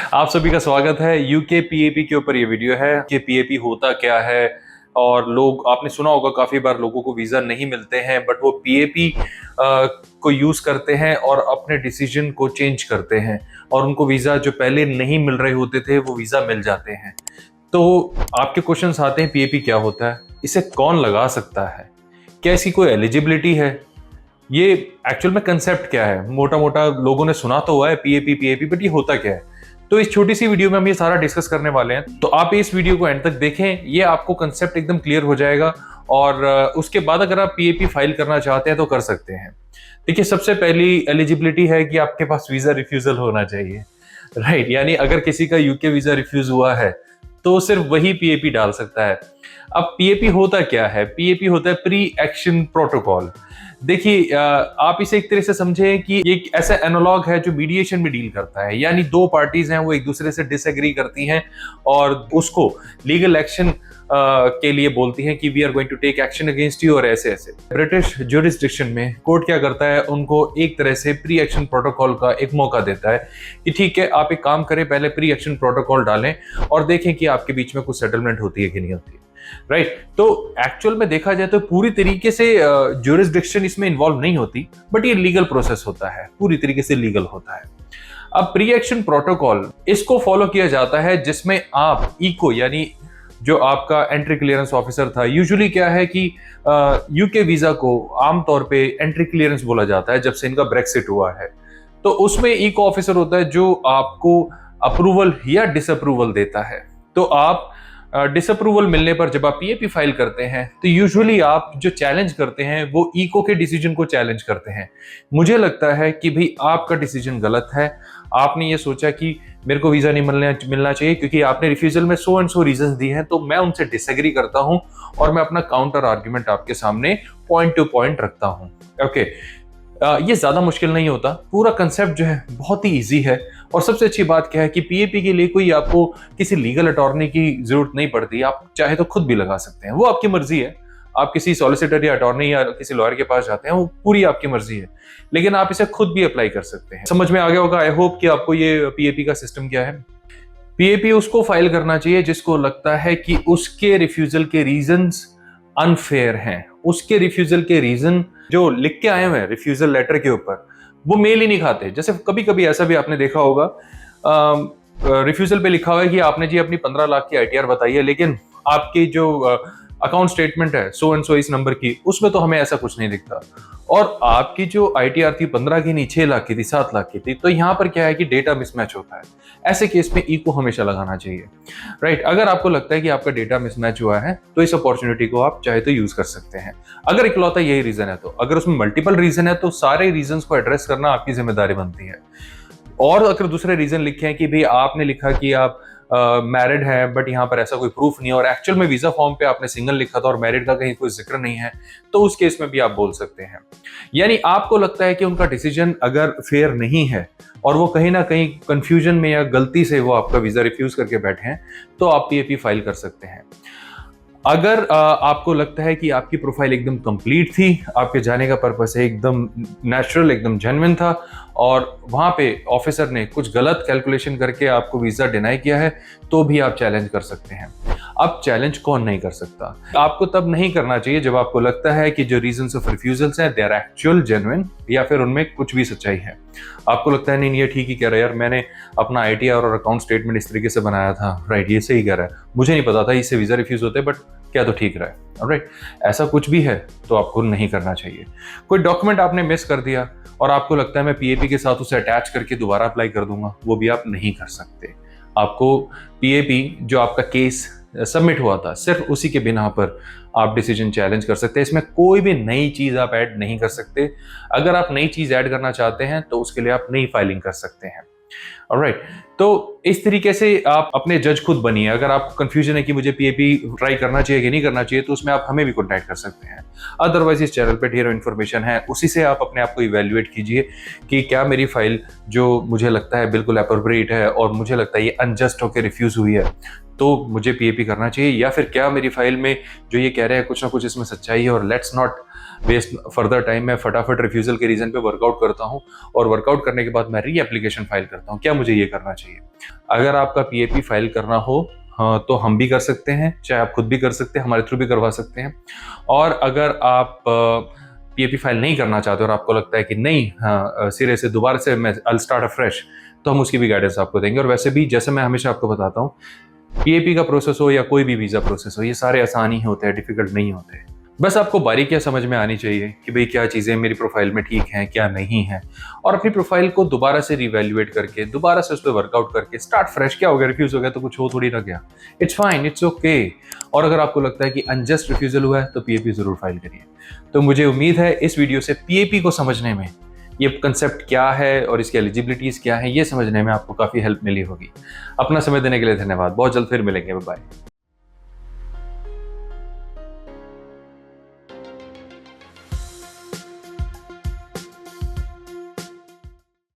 आप सभी का स्वागत है। यूके पीएपी के ऊपर ये वीडियो है कि पीएपी होता क्या है। और लोग, आपने सुना होगा काफी बार लोगों को वीजा नहीं मिलते हैं, बट वो पीएपी को यूज करते हैं और अपने डिसीजन को चेंज करते हैं और उनको वीजा जो पहले नहीं मिल रहे होते थे वो वीजा मिल जाते हैं। तो आपके क्वेश्चंस आते हैं, पीएपी क्या होता है, इसे कौन लगा सकता है, क्या इसकी कोई एलिजिबिलिटी है, ये एक्चुअल में कंसेप्ट क्या है। मोटा मोटा लोगों ने सुना तो हुआ है पीएपी पीएपी, बट ये होता क्या है। तो इस छोटी सी वीडियो में हम ये सारा डिस्कस करने वाले हैं, तो आप इस वीडियो को एंड तक देखें, ये आपको कंसेप्ट एकदम क्लियर हो जाएगा। और उसके बाद अगर आप पीएपी फाइल करना चाहते हैं तो कर सकते हैं। देखिए, सबसे पहली एलिजिबिलिटी है कि आपके पास वीजा रिफ्यूजल होना चाहिए, राइट। यानी अगर किसी का यूके वीजा रिफ्यूज हुआ है तो सिर्फ वही पीएपी डाल सकता है। अब पीएपी होता क्या है? पीएपी होता है प्री एक्शन प्रोटोकॉल। देखिए, आप इसे एक तरह से समझें कि एक ऐसा एनालॉग है जो मीडिएशन में डील करता है। यानी दो पार्टीज हैं, वो एक दूसरे से डिसएग्री करती हैं और उसको लीगल एक्शन के लिए बोलती हैं कि we are going to take action against you, और ऐसे ऐसे। ब्रिटिश ज्यूरिसडिक्शन में कोर्ट क्या करता है, उनको एक तरह से प्री एक्शन प्रोटोकॉल का एक मौका देता है कि ठीक है, आप एक काम करें, पहले प्री एक्शन प्रोटोकॉल डालें और देखें कि आपके बीच में कुछ सेटलमेंट होती है कि नहीं होती है, राइट। तो एक्चुअल में देखा जाए तो पूरी तरीके से ज्यूरिसडिक्शन इसमें इन्वॉल्व नहीं होती, बट ये लीगल प्रोसेस होता है, पूरी तरीके से लीगल होता है। अब प्री एक्शन प्रोटोकॉल इसको फॉलो किया जाता है जिसमें आप इको, यानी जो आपका एंट्री क्लियरेंस ऑफिसर था, यूजुअली क्या है कि यूके वीजा को आमतौर पे एंट्री क्लियरेंस बोला जाता है जब से इनका ब्रेक्सिट हुआ है। तो उसमें इको ऑफिसर होता है जो आपको अप्रूवल या डिसअप्रूवल देता है। तो आप डिसअप्रूवल मिलने पर जब आप पीएपी फाइल करते हैं तो यूजुअली आप जो चैलेंज करते हैं वो इको के डिसीजन को चैलेंज करते हैं। मुझे लगता है कि भाई आपका डिसीजन गलत है, आपने ये सोचा कि मेरे को वीजा नहीं मिलना चाहिए क्योंकि आपने रिफ्यूजल में सो एंड सो रीजंस दी हैं, तो मैं उनसे डिसएग्री करता हूं और मैं अपना काउंटर आर्ग्यूमेंट आपके सामने पॉइंट टू पॉइंट रखता हूं। ओके, ये ज्यादा मुश्किल नहीं होता, पूरा कंसेप्ट जो है बहुत ही इजी है। और सबसे अच्छी बात क्या है कि पीएपी के लिए कोई आपको किसी लीगल अटॉर्नी की जरूरत नहीं पड़ती, आप चाहे तो खुद भी लगा सकते हैं, वो आपकी मर्जी है। आप किसी सॉलिसिटर या अटॉर्नी या किसी लॉयर के पास जाते हैं, वो पूरी आपकी मर्जी है, लेकिन आप इसे खुद भी अप्लाई कर सकते हैं। समझ में आ गया होगा आई होप कि आपको ये पीएपी का सिस्टम क्या है। पीएपी उसको फाइल करना चाहिए जिसको लगता है कि उसके रिफ्यूजल के रीजंस अनफेयर हैं, उसके रिफ्यूजल के रीजन जो लिख के आए हुए हैं रिफ्यूजल लेटर के ऊपर वो मेल ही नहीं खाते। जैसे कभी कभी ऐसा भी आपने देखा होगा, रिफ्यूजल पे लिखा हुआ है कि आपने जी अपनी 15 लाख की आईटीआर बताई है, लेकिन आपकी जो अकाउंट स्टेटमेंट है सो एंड सो इस नंबर की, उसमें तो हमें ऐसा कुछ नहीं दिखता। और आपकी जो आईटीआर थी 15 की नहीं, 6 लाख की थी, 7 लाख की थी। तो यहाँ पर क्या है कि डेटा मिसमैच होता है। ऐसे केस में ई को हमेशा लगाना चाहिए, राइट। अगर आपको लगता है कि आपका डेटा मिसमैच हुआ है तो इस अपॉर्चुनिटी को आप चाहे तो यूज कर सकते हैं। अगर इकलौता यही रीजन है तो, अगर उसमें मल्टीपल रीजन है तो सारे रीजन को एड्रेस करना आपकी जिम्मेदारी बनती है। और अगर दूसरे रीजन लिखे हैं कि भाई आपने लिखा कि आप मैरिड है, बट यहाँ पर ऐसा कोई प्रूफ नहीं है, और एक्चुअल में वीजा फॉर्म पे आपने सिंगल लिखा था और मैरिड का कहीं कोई जिक्र नहीं है, तो उस केस में भी आप बोल सकते हैं। यानी आपको लगता है कि उनका डिसीजन अगर फेयर नहीं है और वो कहीं ना कहीं कंफ्यूजन में या गलती से वो आपका वीजा रिफ्यूज करके बैठे हैं, तो आप पीएपी फाइल कर सकते हैं। अगर आपको लगता है कि आपकी प्रोफाइल एकदम कंप्लीट थी, आपके जाने का पर्पस एकदम नेचुरल, एकदम जेन्युइन था, और वहां पे ऑफिसर ने कुछ गलत कैलकुलेशन करके आपको वीजा डिनाई किया है, तो भी आप चैलेंज कर सकते हैं। अब चैलेंज कौन नहीं कर सकता? आपको तब नहीं करना चाहिए जब आपको लगता है कि जो रीजंस ऑफ रिफ्यूजल्स हैं दे आर एक्चुअल जेन्युइन, या फिर उनमें कुछ भी सच्चाई है। आपको लगता है नहीं ये ठीक ही कह रहा है यार, मैंने अपना आईटीआर और अकाउंट स्टेटमेंट इस तरीके से बनाया था, राइट, ये सही कह रहा है, मुझे नहीं पता था इससे वीजा रिफ्यूज होते, बट क्या तो ठीक रहा है, राइट। ऐसा कुछ भी है तो आपको नहीं करना चाहिए। कोई डॉक्यूमेंट आपने मिस कर दिया और आपको लगता है मैं पीएपी के साथ उसे अटैच करके दोबारा अप्लाई कर दूंगा, वो भी आप नहीं कर सकते। आपको पीएपी जो आपका केस सबमिट हुआ था सिर्फ उसी के बिना पर आप डिसीजन चैलेंज कर सकते हैं। इसमें कोई भी नई चीज आप ऐड नहीं कर सकते। अगर आप नई चीज ऐड करना चाहते हैं तो उसके लिए आप नई फाइलिंग कर सकते हैं, ऑलराइट। तो इस तरीके से आप अपने जज खुद बनिए। अगर आपको कंफ्यूजन है कि मुझे पीएपी ट्राई करना चाहिए कि नहीं करना चाहिए, तो उसमें आप हमें भी कॉन्टैक्ट कर सकते हैं। अदरवाइज इस चैनल पे ढेरों इन्फॉर्मेशन है, उसी से आप अपने आप को इवेल्युएट कीजिए कि क्या मेरी फाइल जो मुझे लगता है बिल्कुल एप्रोप्रिएट है और मुझे लगता है ये अनजस्ट होकर रिफ्यूज हुई है, तो मुझे पीएपी करना चाहिए, या फिर क्या मेरी फाइल में जो ये कह रहे हैं कुछ ना कुछ इसमें सच्चाई है, और let's not waste further time. मैं फटाफट रिफ्यूजल के रीजन पे वर्कआउट करता हूँ और वर्कआउट करने के बाद मैं री एप्लीकेशन फाइल करता हूँ। क्या मुझे ये करना चाहिए। अगर आपका पीएपी फाइल करना हो, हाँ, तो हम भी कर सकते हैं, चाहे आप खुद भी कर सकते हैं, हमारे थ्रू भी करवा सकते हैं। और अगर आप पीएपी फाइल नहीं करना चाहते और आपको लगता है कि नहीं, हाँ, सिरे से दोबारा से मैं आई स्टार्ट अफ्रेश, तो हम उसकी भी गाइडेंस आपको देंगे। और वैसे भी जैसे मैं हमेशा आपको बताता हूँ, पीएपी का प्रोसेस हो या कोई भी वीज़ा प्रोसेस हो, ये सारे आसान ही होते हैं, डिफिकल्ट नहीं होते। बस आपको बारीकियां समझ में आनी चाहिए कि भाई क्या चीज़ें मेरी प्रोफाइल में ठीक हैं, क्या नहीं है, और अपनी प्रोफाइल को दोबारा से रिवैल्यूएट करके, दोबारा से उस पर वर्कआउट करके स्टार्ट फ्रेश। क्या हो गया, रिफ्यूज हो गया तो कुछ हो थोड़ी ना गया, इट्स फाइन, इट्स ओके। और अगर आपको लगता है कि अनजस्ट रिफ्यूजल हुआ है तो पीएपी जरूर फाइल करिए। तो मुझे उम्मीद है इस वीडियो से पीएपी को समझने में, ये कंसेप्ट क्या है और इसकी एलिजिबिलिटीज क्या है, ये समझने में आपको काफ़ी हेल्प मिली होगी। अपना समय देने के लिए धन्यवाद। बहुत जल्द फिर मिलेंगे। Bye bye.